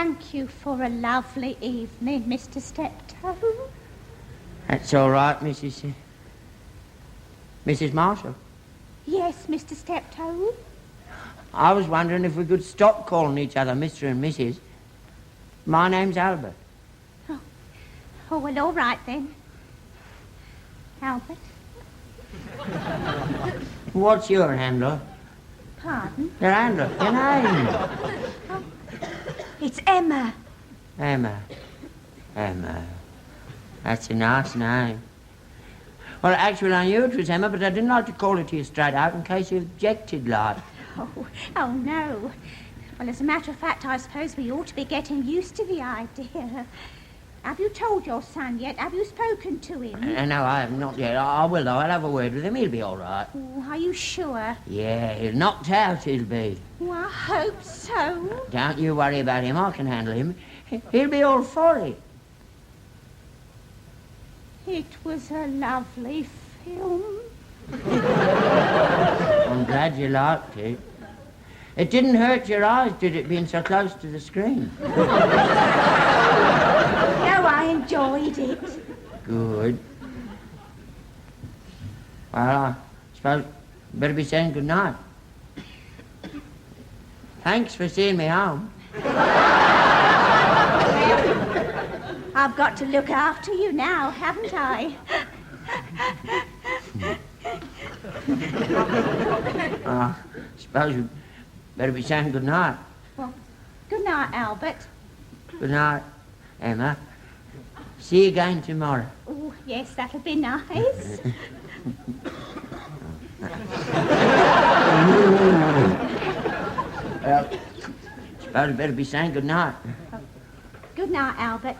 thank you for a lovely evening, Mr. Stepto. That's all right, Mrs. Marshall. Yes, Mr. Stepto. I was wondering if we could stop calling each other Mr. and Mrs. My name's Albert. Oh, well, all right then. Albert. What's your handle? Pardon? Your handle? Your name? Oh, it's Emma. Emma. That's a nice name. Well, actually, I knew it was Emma, but I didn't like to call it to you straight out in case you objected, like. Oh, no. Well, as a matter of fact, I suppose we ought to be getting used to the idea. Have you told your son yet? Have you spoken to him? No, I haven't, not yet. I will, though. I'll have a word with him. He'll be all right. Oh, are you sure? Yeah, he'll knocked out, he'll be. Oh, I hope so. Don't you worry about him. I can handle him. He'll be all for it. It was a lovely film. I'm glad you liked it. It didn't hurt your eyes, did it, being so close to the screen? No, I enjoyed it. Good. Well, I suppose you better be saying good night. Thanks for seeing me home. I've got to look after you now, haven't I? I suppose you better be saying good night. Well, good night, Albert. Good night, Emma. See you again tomorrow. Oh, yes, that'll be nice. Well, suppose you better be saying good night. Good night, Albert.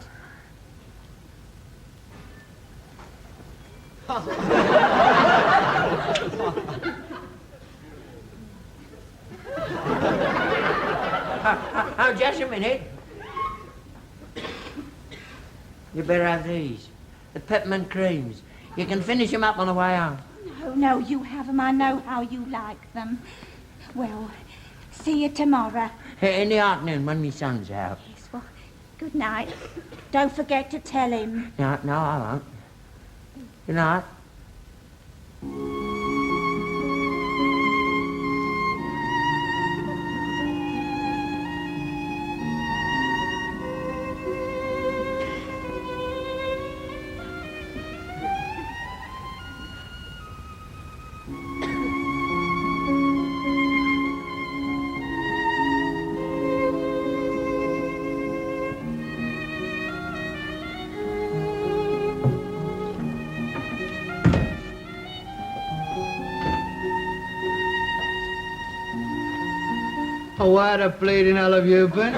Oh, just a minute. You better have these. The peppermint creams. You can finish them up on the way home. No, you have them. I know how you like them. Well, see you tomorrow. In the afternoon when my son's out. Yes, well, good night. Don't forget to tell him. No, I won't. Good night. Oh, where the bleeding hell have you been?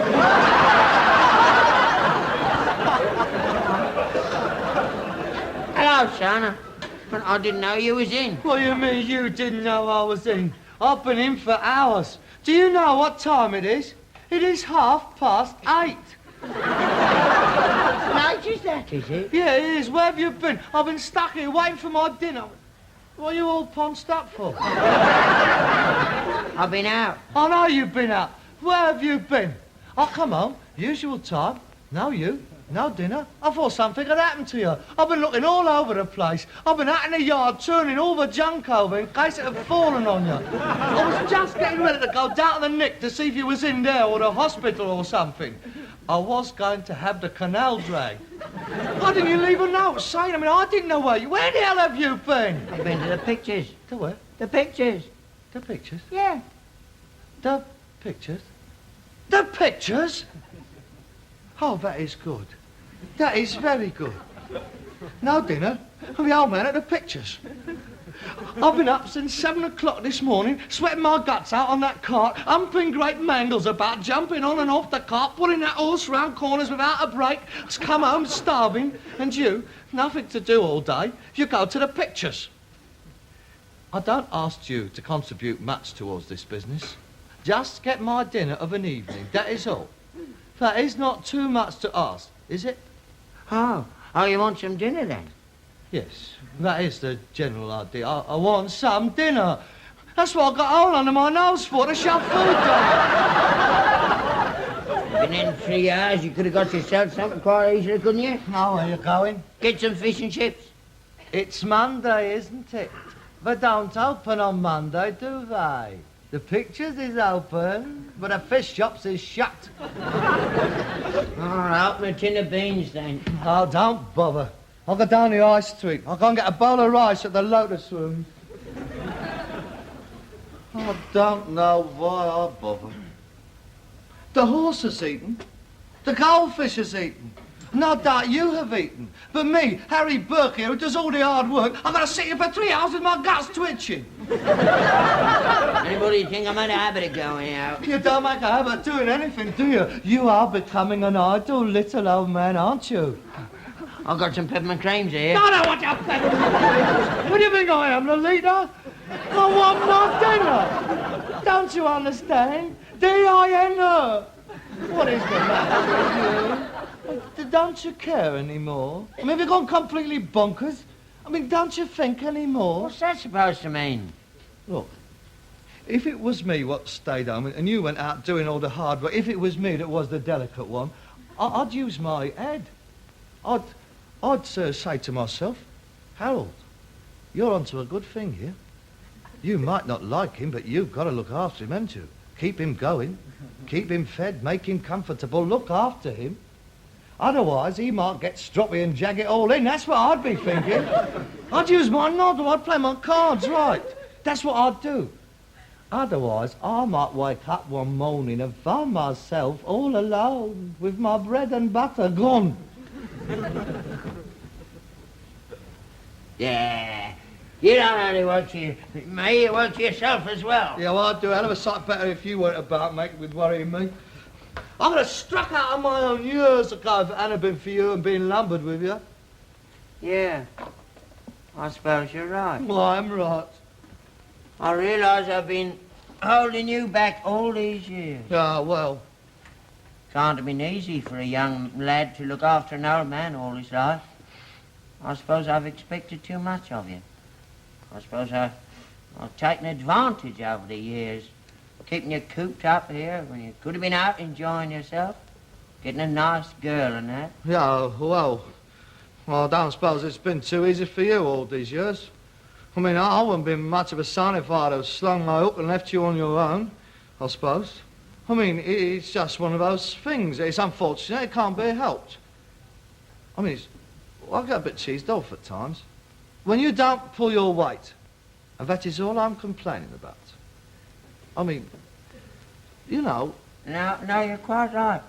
Hello, son. I didn't know you was in. What do you mean you didn't know I was in? I've been in for hours. Do you know what time it is? It is 8:30. Late is that, is it? Yeah, it is. Where have you been? I've been stuck here waiting for my dinner. What are you all ponced up for? I've been out. I know you've been out. Where have you been? I come home, usual time. No you, no dinner. I thought something had happened to you. I've been looking all over the place. I've been out in the yard turning all the junk over in case it had fallen on you. I was just getting ready to go down to the Nick to see if you was in there or the hospital or something. I was going to have the canal dragged. Why didn't you leave a note saying? I didn't know where Where the hell have you been? I've been to the pictures. To where? The pictures. The pictures? Yeah. The pictures? The pictures? Oh, that is good. That is very good. No dinner. I'm the old man at the pictures. I've been up since 7 o'clock this morning, sweating my guts out on that cart, humping great mangles about, jumping on and off the cart, pulling that horse round corners without a break, come home starving, and you, nothing to do all day, you go to the pictures. I don't ask you to contribute much towards this business. Just get my dinner of an evening, that is all. That is not too much to ask, is it? Oh, you want some dinner then? Yes, that is the general idea. I want some dinner. That's what I got a hole under my nose for, to shove food down. Been in 3 hours, you could have got yourself something quite easily, couldn't you? Now, where you going? Get some fish and chips. It's Monday, isn't it? They don't open on Monday, do they? The pictures is open, but the fish shops is shut. All right, open a tin of beans then. Oh, don't bother. I'll go down the high street. I'll go and get a bowl of rice at the Lotus Room. I don't know why I bother. The horse has eaten. The goldfish has eaten. No doubt you have eaten. But me, Harry Burke here, who does all the hard work, I'm going to sit here for 3 hours with my guts twitching. Anybody think I made a habit of going out? You don't make a habit of doing anything, do you? You are becoming an idle little old man, aren't you? I've got some peppermint creams here. No, no, what your peppermint? What do you think I am, Lolita? I want my dinner. Don't you understand? D-I-N-E. What is the matter with you? Don't you care anymore? I mean, have you gone completely bonkers? I mean, don't you think anymore? What's that supposed to mean? Look, if it was me what stayed home and you went out doing all the hard work, if it was me that was the delicate one, I'd use my head. I'd say to myself, Harold, you're onto a good thing here. You might not like him, but you've got to look after him, haven't you? Keep him going, keep him fed, make him comfortable, look after him. Otherwise, he might get stroppy and jag it all in. That's what I'd be thinking. I'd use my noddle, I'd play my cards right. That's what I'd do. Otherwise, I might wake up one morning and find myself all alone with my bread and butter gone. Yeah. You don't only work for me, you work for yourself as well. Yeah, well, I'd do a hell of a sight better if you weren't about, mate, with worrying me. I would have struck out on my own years ago if it hadn't been for you and being lumbered with you. Yeah. I suppose you're right. Well, I'm right. I realise I've been holding you back all these years. Ah, well. Can't have been easy for a young lad to look after an old man all his life. I suppose I've expected too much of you. I suppose I've taken advantage over the years, keeping you cooped up here when you could have been out enjoying yourself, getting a nice girl and that. Yeah, well, I don't suppose it's been too easy for you all these years. I mean, I wouldn't been much of a son if I'd have slung my hook and left you on your own, I suppose. I mean, it's just one of those things. It's unfortunate. It can't be helped. I mean, I get a bit cheesed off at times. When you don't pull your weight, and that is all I'm complaining about. I mean, you know... No, you're quite right.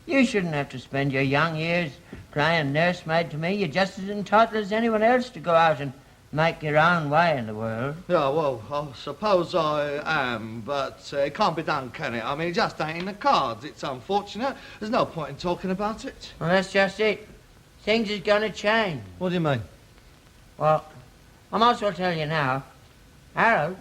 You shouldn't have to spend your young years playing nursemaid to me. You're just as entitled as anyone else to go out and make your own way in the world. Yeah, well, I suppose I am, but it can't be done, can it? I mean, it just ain't in the cards. It's unfortunate. There's no point in talking about it. Well, that's just it. Things is going to change. What do you mean? Well, I might as well tell you now. Harold,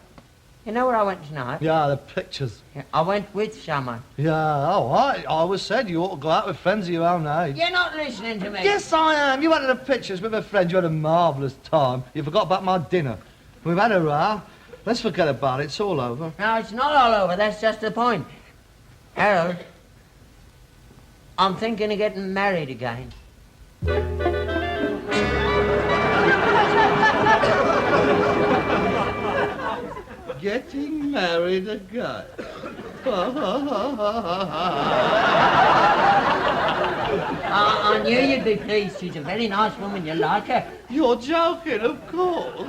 you know where I went tonight? Yeah, the pictures. Yeah, I went with someone. Yeah, oh, I always said you ought to go out with friends of your own age. You're not listening to me. Yes, I am. You went to the pictures with a friend. You had a marvellous time. You forgot about my dinner. We've had a row. Let's forget about it. It's all over. No, it's not all over. That's just the point. Harold, I'm thinking of getting married again. Getting married again. I knew you'd be pleased. She's a very nice woman. You like her. You're joking, of course.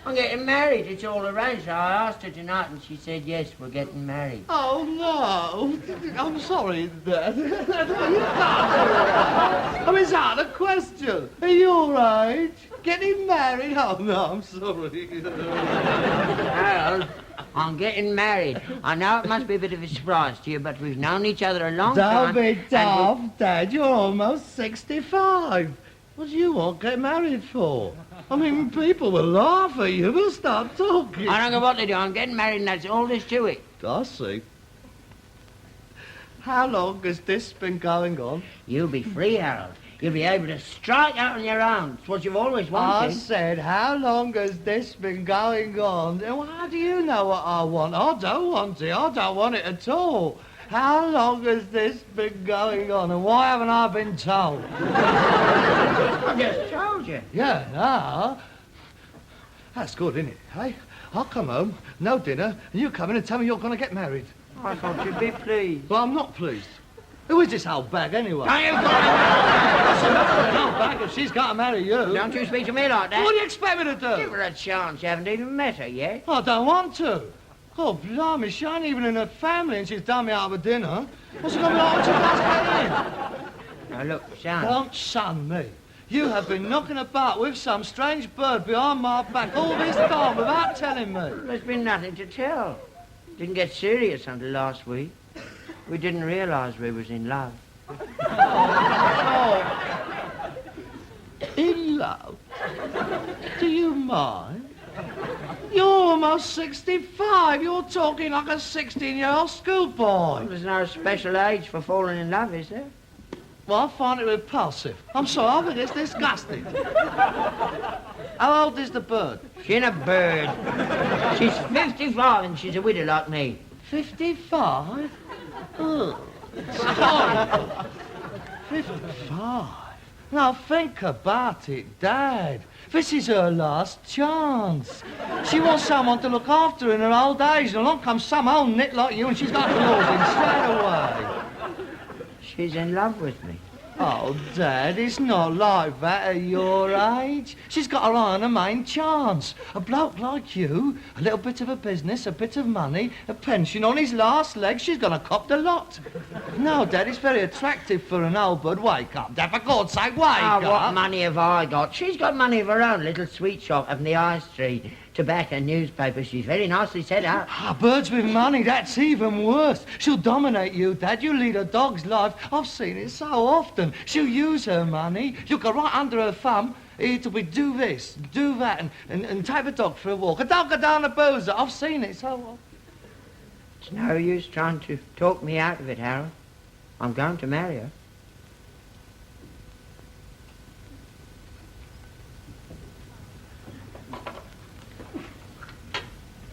I'm getting married. It's all arranged. I asked her tonight and she said, yes, we're getting married. Oh, no. I'm sorry, Dad. You can't do that. I mean, it's out of the question. Are you all right? Getting married? Oh, no, I'm sorry. Harold, I'm getting married. I know it must be a bit of a surprise to you, but we've known each other a long time. Don't be daft, Dad. You're almost 65. What do you want to get married for? I mean, people will laugh at you. We'll start talking. I don't know what to do. I'm getting married and that's all there's to it. I see. How long has this been going on? You'll be free, Harold. You'll be able to strike out on your own. It's what you've always wanted. I said, how long has this been going on? And how do you know what I want? I don't want it. I don't want it at all. How long has this been going on, and why haven't I been told? I just told you. Yeah, no. That's good, isn't it, hey? I'll come home, no dinner, and you come in and tell me you're going to get married. I thought you'd be pleased. Well, I'm not pleased. Who is this old bag, anyway? Don't you go An old bag if she's got to marry you. Don't you speak to me like that. What do you expect me to do? Give her a chance. You haven't even met her yet. I don't want to. Oh, blimey, she ain't even in her family and she's done me out of a dinner. What's it going to be like when she does get Now, look, son. in? Don't son me. You have been knocking about with some strange bird behind my back all this time without telling me. There's been nothing to tell. Didn't get serious until last week. We didn't realise we was in love. Oh. In love? Do you mind? You're almost 65. You're talking like a 16-year-old schoolboy. There's no special age for falling in love, is there? Well, I find it repulsive. I'm sorry, I think it's disgusting. How old is the bird? She ain't a bird. She's 55 and she's a widow like me. 55? Oh. Sorry. 55? Now, think about it, Dad. This is her last chance. She wants someone to look after her in her old age, and along comes some old nit like you, and she's got claws in straight away. She's in love with me. Oh, Dad, it's not like that at your age. She's got her eye on the main chance. A bloke like you, a little bit of a business, a bit of money, a pension on his last legs, she's gonna cop the lot. No, Dad, it's very attractive for an old bird. Wake up, Dad, for God's sake, wake up. What money have I got? She's got money of her own, little sweet shop up in the high street. Tobacco, newspaper, she's very nicely set up. Birds with money, that's even worse. She'll dominate you, Dad. You lead a dog's life. I've seen it so often. She'll use her money. You'll go right under her thumb. It'll be do this, do that, and take the dog for a walk. A dog go down a boozer. I've seen it so often. It's no use trying to talk me out of it, Harold. I'm going to marry her.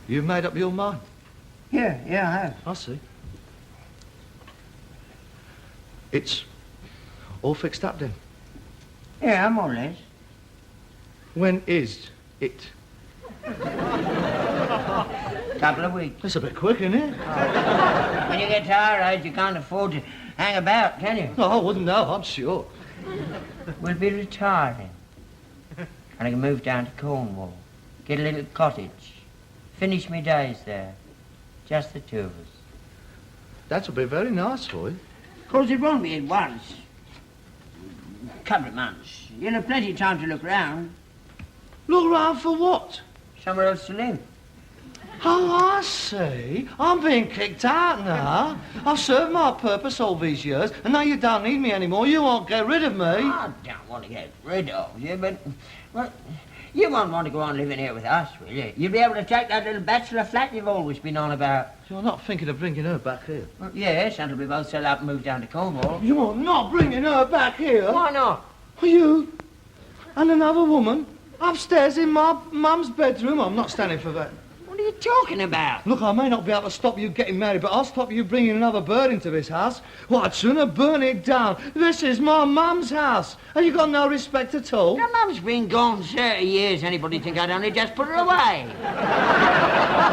You've made up your mind? Yeah, I have. I see. It's all fixed up then? Yeah, more or less. When is it? Couple of weeks. That's a bit quick, isn't it? When you get to our age, you can't afford to hang about, can you? No, I wouldn't know, I'm sure. We'll be retiring. And I can move down to Cornwall, get a little cottage, finish me days there. Just the two of us. That'll be very nice for you. Of course, it won't be at once. A couple of months. You'll have plenty of time to look round. Look round for what? Somewhere else to live. Oh, I see. I'm being kicked out now. I've served my purpose all these years, and now you don't need me anymore. You won't get rid of me. I don't want to get rid of you, but... Well, you won't want to go on living here with us, will you? You'll be able to take that little bachelor flat you've always been on about. You're not thinking of bringing her back here? Well, yes, until we both settle up and move down to Cornwall. You're not bringing her back here? Why not? You and another woman upstairs in my mum's bedroom? I'm not standing for that. What are you talking about? Look, I may not be able to stop you getting married, but I'll stop you bringing another bird into this house. Well, I'd sooner burn it down. This is my mum's house. Have you got no respect at all? Your mum's been gone 30 years. Anybody think I'd only just put her away?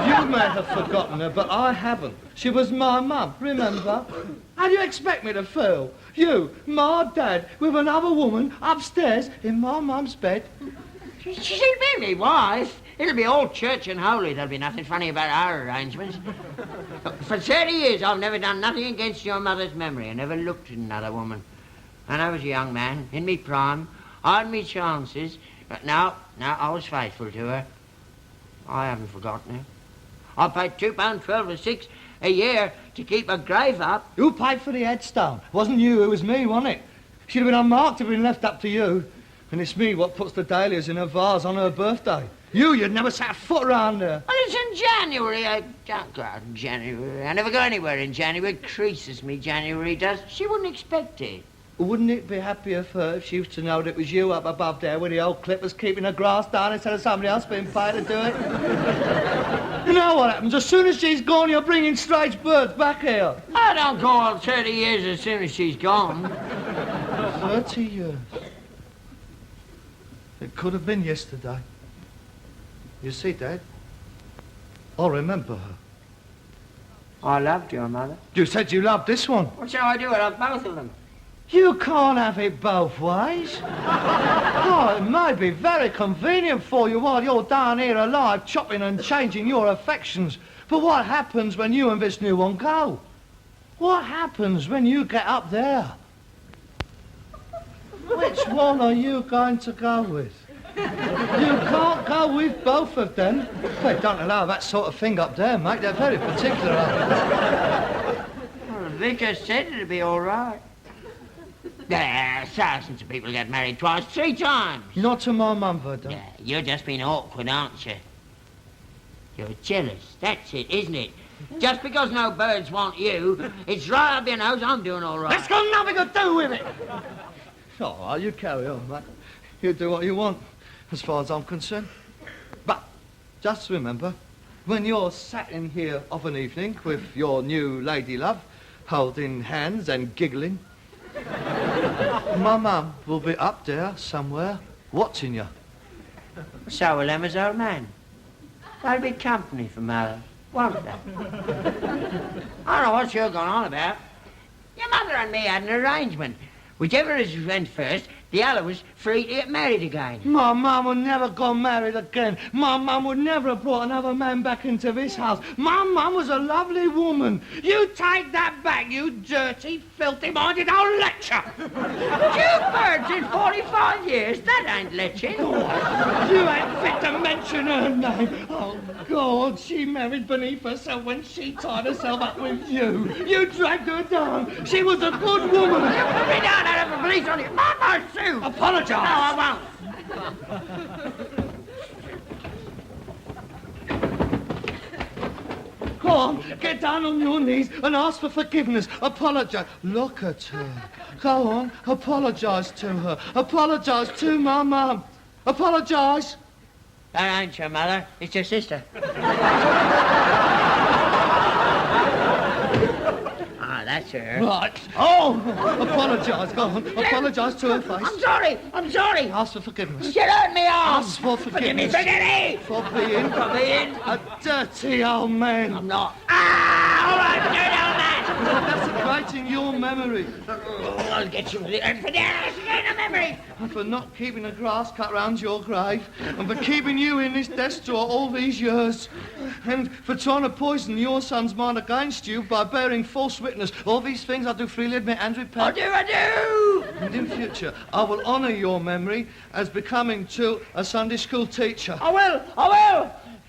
You may have forgotten her, but I haven't. She was my mum, remember? How do you expect me to feel? You, my dad, with another woman upstairs in my mum's bed? She'll be me wife. It'll be all church and holy. There'll be nothing funny about our arrangements. For 30 years, I've never done nothing against your mother's memory. I never looked at another woman. And I was a young man, in me prime. I had me chances. But now I was faithful to her. I haven't forgotten her. I paid £2.12 a 6 a year to keep her grave up. Who paid for the headstone? Wasn't you, it was me, wasn't it? She'd have been unmarked if it had been left up to you. And it's me what puts the dahlias in her vase on her birthday. You'd never set a foot around her. Well, it's in January. I don't go out in January. I never go anywhere in January. It creases me, January does. She wouldn't expect it. Wouldn't it be happier for her if she was to know that it was you up above there with the old clippers keeping the grass down instead of somebody else being paid to do it? You know what happens? As soon as she's gone, you're bringing strange birds back here. I don't go on 30 years as soon as she's gone. 30 years. It could have been yesterday. You see, Dad, I remember her. I loved your mother. You said you loved this one. What shall I do? I love both of them. You can't have it both ways. Oh, it may be very convenient for you while you're down here alive, chopping and changing your affections. But what happens when you and this new one go? What happens when you get up there? Which one are you going to go with? You can't go with both of them. They don't allow that sort of thing up there, mate. They're very particular. Well, the vicar said it'd be all right. Thousands of people get married twice, 3 times. Not to my mum, Verda. Yeah, you're just being awkward, aren't you? You're jealous, that's it, isn't it? Just because no birds want you, it's right up your nose I'm doing all right. That's got nothing to do with it. All right, you carry on, mate. You do what you want, as far as I'm concerned. But just remember, when you're sat in here of an evening with your new lady love, holding hands and giggling, my mum will be up there somewhere watching you. So will Emma's old man. They'll be company for Mother, won't they? I don't know what you're going on about. Your mother and me had an arrangement. Whichever of us went first, the other was free to get married again. My mum would never got married again. My mum would never have brought another man back into this house. My mum was a lovely woman. You take that back, you dirty, filthy-minded old lecher. 2 birds in 45 years, that ain't leching. You ain't fit to mention her name. Oh, God, she married beneath herself when she tied herself up with you. You dragged her down. She was a good woman. You put me down, I'd have the police on you. Mama, sue. Apologise. No, I won't. Go on, get down on your knees and ask for forgiveness. Apologise. Look at her. Go on, apologise to her. Apologise to my mum. Apologise. That ain't your mother, it's your sister. That's her. Right. Oh, apologise. Go on. Apologise to her face. I'm sorry. Ask for forgiveness. You hurt me off. Ask for forgiveness. Forgive me. For being a dirty old man. I'm not. All right, dirty old man. Desecrating your memory. Oh, I'll get you for desecrating a memory. And for not keeping the grass cut round your grave. And for keeping you in this death drawer all these years. And for trying to poison your son's mind against you by bearing false witness. All these things I do freely admit and repent. I do. And in future, I will honour your memory as becoming to a Sunday school teacher. I will.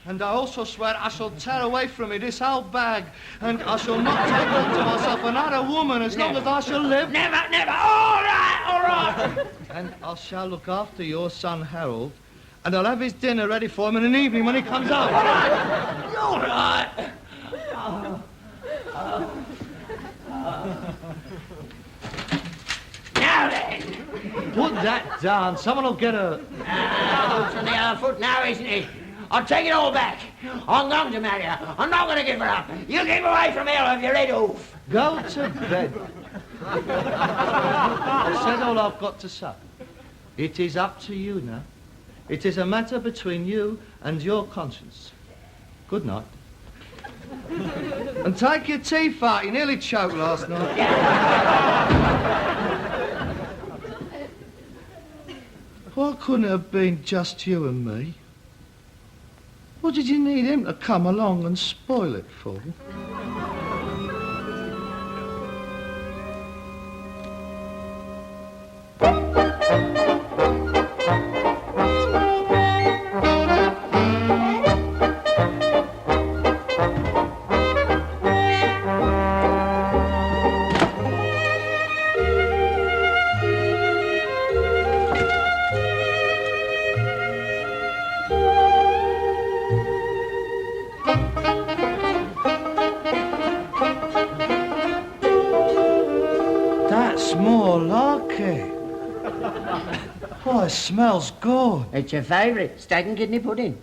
And I also swear I shall tear away from me this old bag, and I shall not take unto myself another woman as long as I shall live. Never. All right. And I shall look after your son Harold, and I'll have his dinner ready for him in an evening when he comes out. All right. Now then. Put that down. Someone will get her. From the other foot now, isn't it? I'll take it all back. I'm going to marry her. I'm not going to give her up. You keep away from here with your head off. Go to bed. I've said all I've got to say. It is up to you now. It is a matter between you and your conscience. Good night. And take your teeth out. You nearly choked last night. Why couldn't it have been just you and me? What did you need him to come along and spoil it for? Oh, it smells good. It's your favourite, steak and kidney pudding.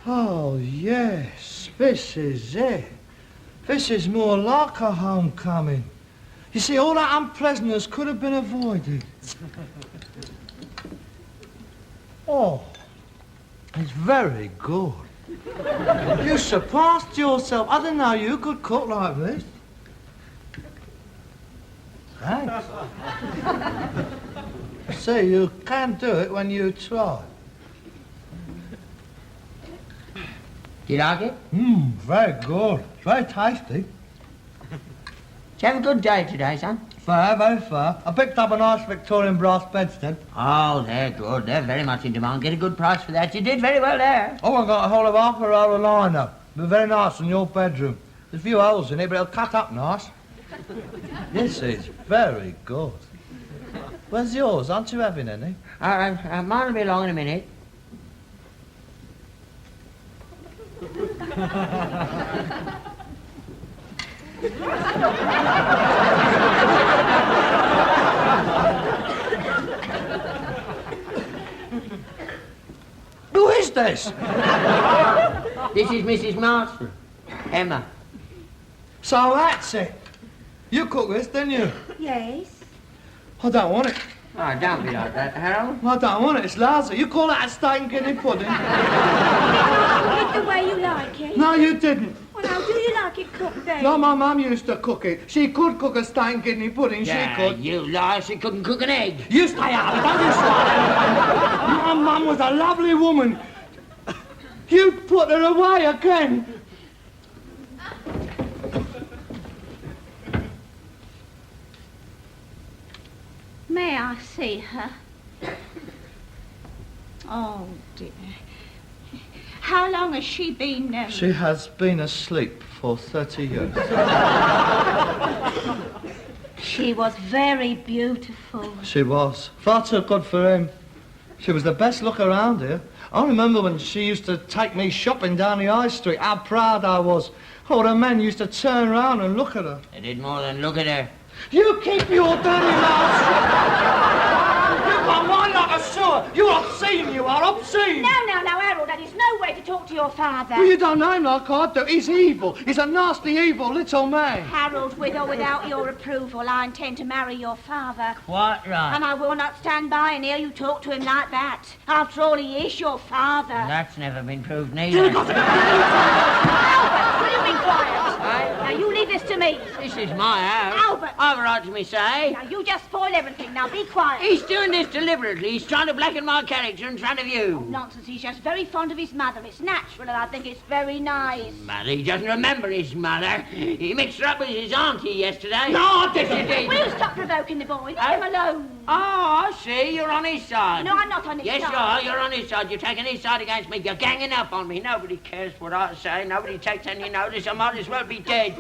Oh, yes, this is it. This is more like a homecoming. You see, all that unpleasantness could have been avoided. Oh, it's very good. You surpassed yourself. I didn't know you could cook like this. Thanks. See, you can do it when you try. Do you like it? Very good. Very tasty. Did you have a good day today, son? Fair, very fair. I picked up a nice Victorian brass bedstead. Oh, they're good. They're very much in demand. Get a good price for that. You did very well there. Oh, I got a whole of half a roll of liner. They're very nice in your bedroom. There's a few holes in it, but it'll cut up nice. This is very good. Where's yours? Aren't you having any? Mine will be along in a minute. Who is this? This is Mrs. Marston. Emma. So that's it. You cooked this, didn't you? Yes. I don't want it. Oh, don't be like that, Harold. I don't want it. It's lousy. You call that a steak and kidney pudding? Cook it the way you like it. No, you didn't. Well, how do you like it cooked then? No, my mum used to cook it. She could cook a steak and kidney pudding. Yeah, She could. you lie. She couldn't cook an egg. You stay out of it, don't you start. My mum was a lovely woman. You put her away again. May I see her? Oh, dear. How long has she been... She has been asleep for 30 years. She was very beautiful. She was. Far too good for him. She was the best look around here. I remember when she used to take me shopping down the high street, how proud I was. Oh, the men used to turn round and look at her. They did more than look at her. You keep your dirty mouth shut. You've got mine like a sewer. You're obscene, you are obscene. No, Harold, that is no way to talk to your father. Well, you don't know him like I do. He's evil. He's a nasty, evil little man. Harold, with or without your approval, I intend to marry your father. Quite right. And I will not stand by and hear you talk to him like that. After all, he is your father. That's never been proved neither. Albert, will you be quiet? Now, you leave this to me. This is my house. Albert. I've a right to me say. Now, you just spoil everything. Now, be quiet. He's doing this deliberately. He's trying to blacken my character in front of you. Nonsense. He's just very fond of his mother. It's natural, and I think it's very nice. Mother, he doesn't remember his mother. He mixed her up with his auntie yesterday. No, I Yes, he did. Will you stop provoking the boy? Leave him alone. Oh, I see. You're on his side. No, I'm not on his Yes, side. you are. You're on his side. You're taking his side against me. You're ganging up on me. Nobody cares what I say. Nobody takes any notice. I might as well be dead.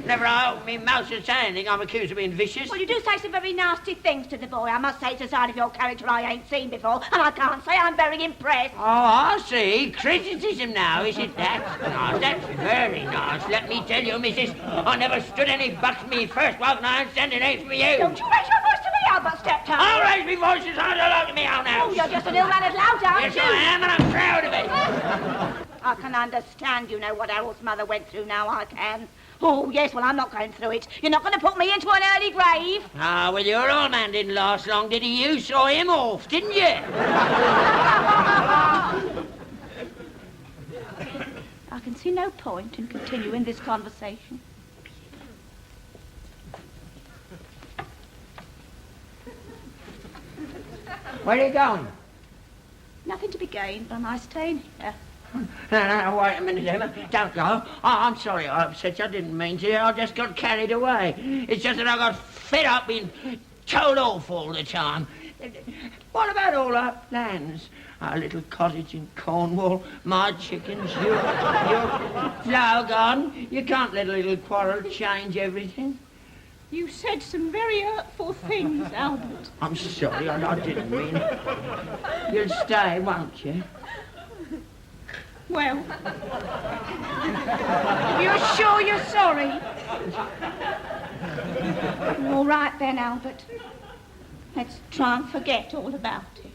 Never I open my mouth to say anything. I'm accused of being vicious. Well, you do say some very nasty things to the boy. I must say it's a side of your character I ain't seen before, and I can't say I'm very impressed. Oh, I see. Criticism now, is it that? Oh, that's very nice. Let me tell you, missus, I never stood any bucks me first walk, and I ain't standing eight for you. Don't you raise your voice to me, Albert Stepto. I'll raise me voice as hard as I like in my own house. Oh, you're just an ill-mannered lout, aren't Yes, you? I am, and I'm proud of it. I can understand, you know, what Harold's mother went through now, I can. Oh, yes, well, I'm not going through it. You're not going to put me into an early grave. Ah, well, your old man didn't last long, did he? You saw him off, didn't you? I can see no point in continuing this conversation. Where are you going? Nothing to be gained by my staying here. No, wait a minute, Emma. Don't go. Oh, I'm sorry I upset you. I didn't mean to. I just got carried away. It's just that I got fed up being told off all the time. What about all our plans? Our little cottage in Cornwall, my chickens, your flower garden. You can't let a little quarrel change everything. You said some very hurtful things, Albert. I'm sorry, I didn't mean it. You'll stay, won't you? Well, you're sure you're sorry? All right then, Albert. Let's try and forget all about it.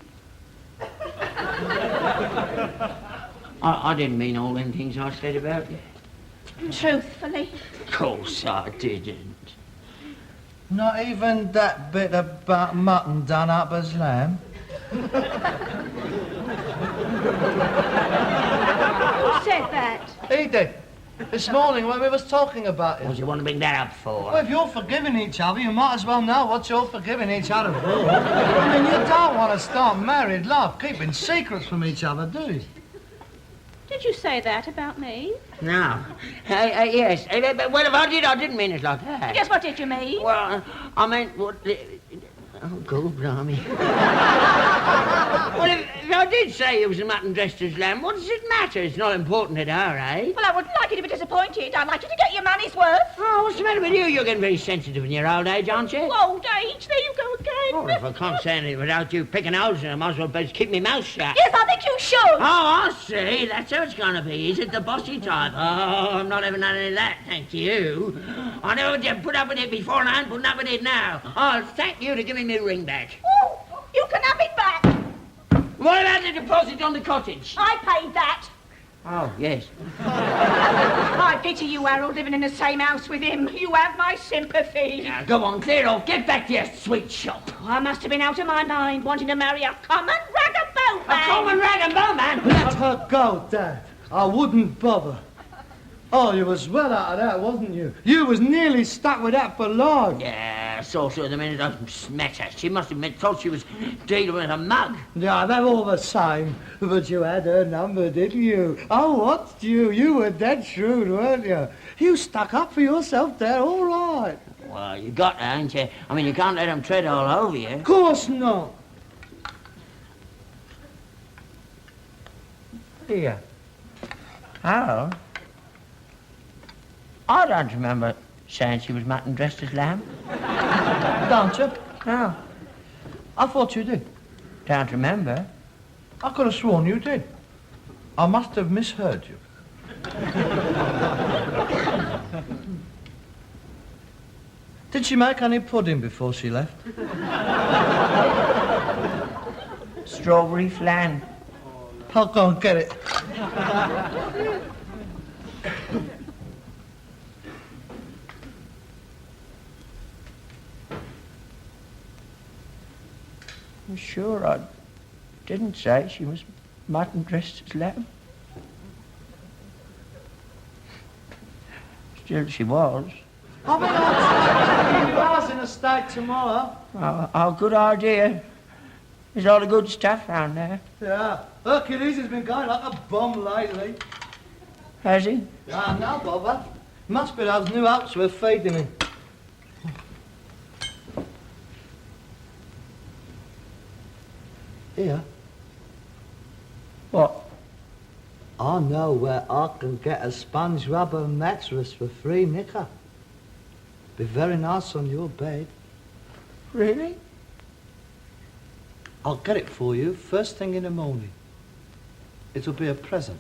I didn't mean all them things I said about you. Truthfully. Of course I didn't. Not even that bit about mutton done up as lamb? Who said that? He did. This morning when we was talking about it. What do you want to bring that up for? Well, if you're forgiving each other, you might as well know what you're forgiving each other for. I mean, you don't want to start married life keeping secrets from each other, do you? Did you say that about me? No. Yes. But well, if I did, I didn't mean it like that. Yes, what did you mean? Well, I meant what... Oh, God, blimey. Well, if I did say it was a mutton dressed as lamb, what does it matter? It's not important at our age. Well, I wouldn't like you to be disappointed. I'd like you to get your money's worth. Oh, what's the matter with you? You're getting very sensitive in your old age, aren't you? Old age, there you go again. Oh, if I can't say anything without you picking holes in it, I might as well best keep my mouth shut. Yes, I think you should. Oh, I see. That's how it's going to be. Is it the bossy type? Oh, I'm not having none of that, thank you. I never did put up with it before and I ain't putting up with it now. I'll thank you to give me my ring back. Oh, you can have it back. What about the deposit on the cottage? I paid that. Oh, yes. I pity you, Harold, living in the same house with him. You have my sympathy. Now, go on, clear off. Get back to your sweet shop. I must have been out of my mind, wanting to marry a common rag-and-bone man. A common rag-and-bone man? Let her go, Dad. I wouldn't bother. Oh, you was well out of that, wasn't you? You was nearly stuck with that for life. Yeah, I saw her the minute I met her. She must have thought she was dealing with a mug. Yeah, they're all the same. But you had her number, didn't you? I watched you. You were dead shrewd, weren't you? You stuck up for yourself there, all right. Well, you got her, ain't you? I mean, you can't let them tread all over you. Of course not. Here. Harold? I don't remember saying she was mutton dressed as lamb. Don't you? No. I thought you did. Don't remember. I could have sworn you did. I must have misheard you. Did she make any pudding before she left? Strawberry flan. I'll go and get it. I'm sure I didn't say she was mutton dressed as lamb. Still, she was. I mean, I'll take bars in a steak tomorrow. Oh, good idea. There's all the good stuff round there. Yeah. Hercules has been going like a bomb lately. Has he? Ah, no bother. Must be those new oats we're feeding him. Here. What? I know where I can get a sponge rubber mattress for free, Nicker. Be very nice on your bed. Really? I'll get it for you first thing in the morning. It'll be a present.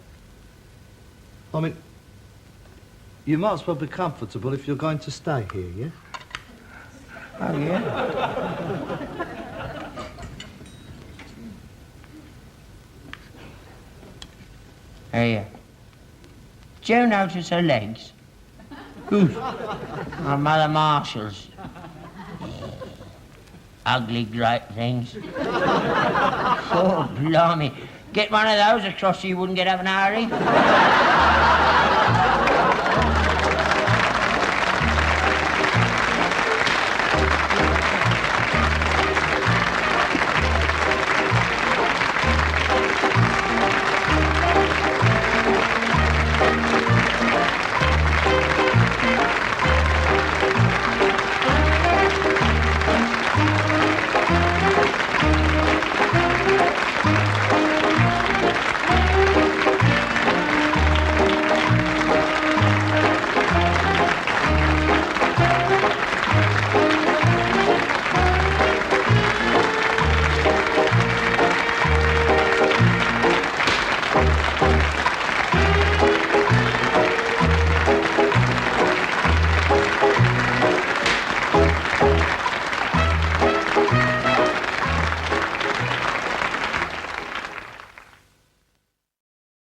I mean, you might as well be comfortable if you're going to stay here, yeah? Oh, yeah? Hey, do you notice her legs? Whose? My Mother Marshall's. Ugly, great things. Oh, blimey. Get one of those across so you wouldn't get up in a hurry.